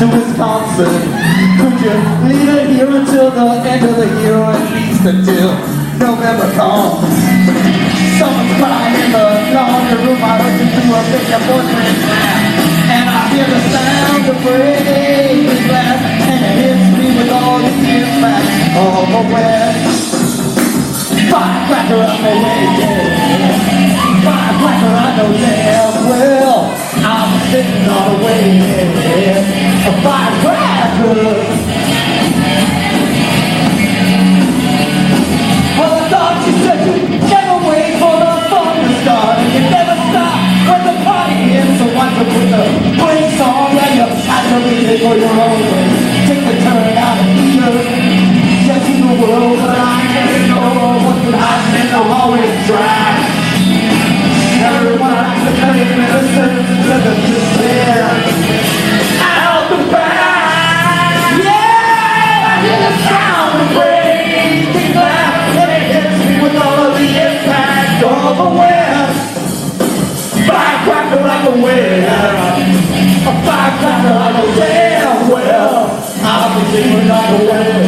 to Wisconsin. Could you leave it here until the end of the year, or at least until November comes? Someone's crying in the laundry room. I heard you through a big boyfriend's laugh, and I hear the sound of breaking glass, and it hits me with all the impact of a west. Firecracker on the way, yeah. Firecracker I know damn well. I'm sitting on the way, yeah. A firecracker. Well, I thought you said you never wait for the fun to start, and you never stop when the party ends. So why don't you put the brakes on, and you have to leave it for your own way. Take the turn out of here. Yes, in the world, but I never know what could happen in the hallway drive. Everyone likes to play medicine to the despair. Out the back, yeah, I hear the sound of breaking glass, and it hits me with all of the impact of a west. Firecracker like a whale, a firecracker like a whale. Well, I'll be singing like a whale.